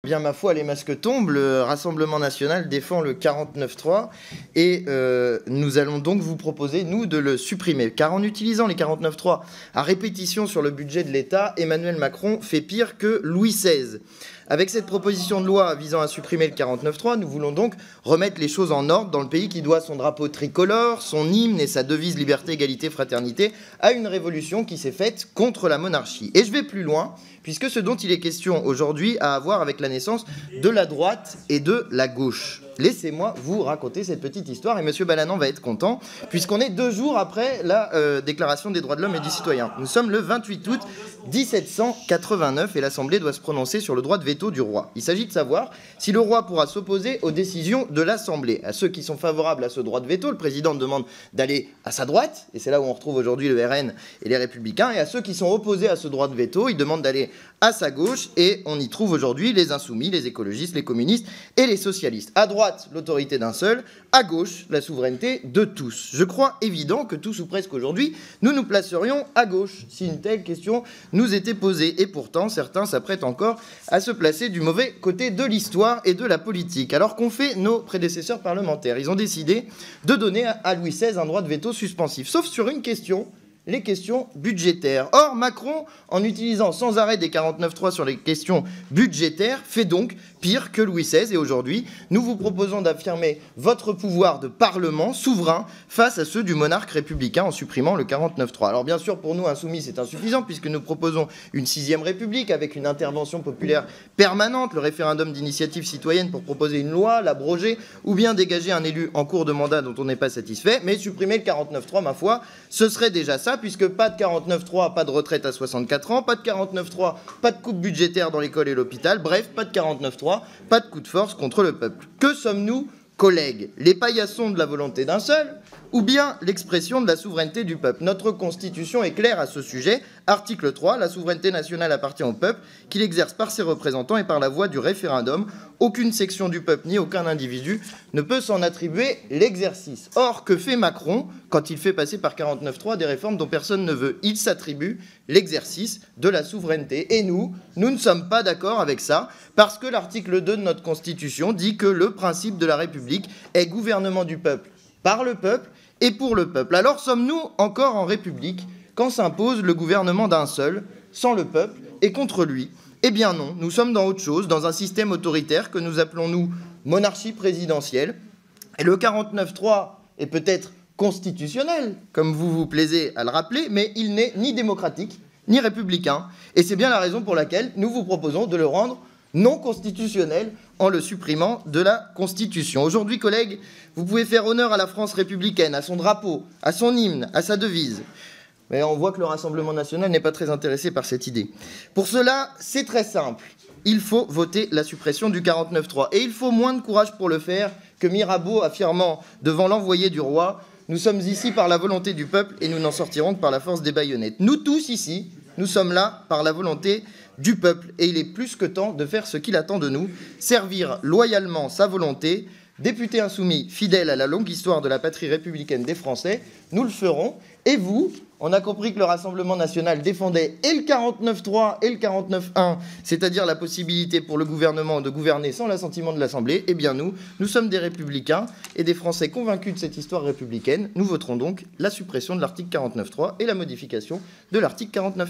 Bien, ma foi, les masques tombent. Le Rassemblement national défend le 49.3 et nous allons donc vous proposer, nous, de le supprimer. Car en utilisant les 49.3 à répétition sur le budget de l'État, Emmanuel Macron fait pire que Louis XVI. Avec cette proposition de loi visant à supprimer le 49.3, nous voulons donc remettre les choses en ordre dans le pays qui doit son drapeau tricolore, son hymne et sa devise liberté, égalité, fraternité à une révolution qui s'est faite contre la monarchie. Et je vais plus loin, puisque ce dont il est question aujourd'hui a à voir avec la naissance de la droite et de la gauche. Laissez-moi vous raconter cette petite histoire et M. Balanant va être content, puisqu'on est 2 jours après la Déclaration des droits de l'homme et du citoyen. Nous sommes le 28 août 1789 et l'Assemblée doit se prononcer sur le droit de veto du roi. Il s'agit de savoir si le roi pourra s'opposer aux décisions de l'Assemblée. À ceux qui sont favorables à ce droit de veto, le président demande d'aller à sa droite, et c'est là où on retrouve aujourd'hui le RN et les Républicains, et à ceux qui sont opposés à ce droit de veto, il demande d'aller à sa gauche, et on y trouve aujourd'hui les insoumis, les écologistes, les communistes et les socialistes. À droite, l'autorité d'un seul, à gauche, la souveraineté de tous. Je crois évident que tous ou presque aujourd'hui, nous nous placerions à gauche, si une telle question nous était posée. Et pourtant, certains s'apprêtent encore à se placer du mauvais côté de l'histoire et de la politique. Alors qu'ont fait nos prédécesseurs parlementaires? Ils ont décidé de donner à Louis XVI un droit de veto suspensif, sauf sur une question, les questions budgétaires. Or, Macron, en utilisant sans arrêt des 49.3 sur les questions budgétaires, fait donc pire que Louis XVI. Et aujourd'hui, nous vous proposons d'affirmer votre pouvoir de parlement souverain face à ceux du monarque républicain en supprimant le 49.3. Alors bien sûr, pour nous, insoumis, c'est insuffisant puisque nous proposons une 6e république avec une intervention populaire permanente, le référendum d'initiative citoyenne pour proposer une loi, l'abroger ou bien dégager un élu en cours de mandat dont on n'est pas satisfait. Mais supprimer le 49.3, ma foi, ce serait déjà ça, puisque pas de 49.3, pas de retraite à 64 ans, pas de 49.3, pas de coupe budgétaire dans l'école et l'hôpital, bref, pas de 49.3, pas de coup de force contre le peuple. Que sommes-nous, collègues? Les paillassons de la volonté d'un seul ou bien l'expression de la souveraineté du peuple? Notre Constitution est claire à ce sujet. Article 3, la souveraineté nationale appartient au peuple, qu'il exerce par ses représentants et par la voie du référendum. Aucune section du peuple ni aucun individu ne peut s'en attribuer l'exercice. Or, que fait Macron quand il fait passer par 49.3 des réformes dont personne ne veut? Il s'attribue l'exercice de la souveraineté. Et nous ne sommes pas d'accord avec ça, parce que l'article 2 de notre Constitution dit que le principe de la République est gouvernement du peuple par le peuple et pour le peuple. Alors sommes-nous encore en République quand s'impose le gouvernement d'un seul, sans le peuple et contre lui? Eh bien non, nous sommes dans autre chose, dans un système autoritaire que nous appelons, nous, monarchie présidentielle. Et le 49.3 est peut-être constitutionnel, comme vous vous plaisez à le rappeler, mais il n'est ni démocratique, ni républicain. Et c'est bien la raison pour laquelle nous vous proposons de le rendre non constitutionnel en le supprimant de la Constitution. Aujourd'hui, collègues, vous pouvez faire honneur à la France républicaine, à son drapeau, à son hymne, à sa devise. Mais on voit que le Rassemblement national n'est pas très intéressé par cette idée. Pour cela, c'est très simple. Il faut voter la suppression du 49.3. Et il faut moins de courage pour le faire que Mirabeau affirmant devant l'envoyé du roi « Nous sommes ici par la volonté du peuple et nous n'en sortirons que par la force des baïonnettes ». Nous tous ici, nous sommes là par la volonté du peuple. Et il est plus que temps de faire ce qu'il attend de nous, servir loyalement sa volonté. Députés insoumis, fidèles à la longue histoire de la patrie républicaine des Français, nous le ferons. Et vous, on a compris que le Rassemblement national défendait et le 49.3 et le 49.1, c'est-à-dire la possibilité pour le gouvernement de gouverner sans l'assentiment de l'Assemblée. Eh bien nous sommes des républicains et des Français convaincus de cette histoire républicaine. Nous voterons donc la suppression de l'article 49.3 et la modification de l'article 49.1.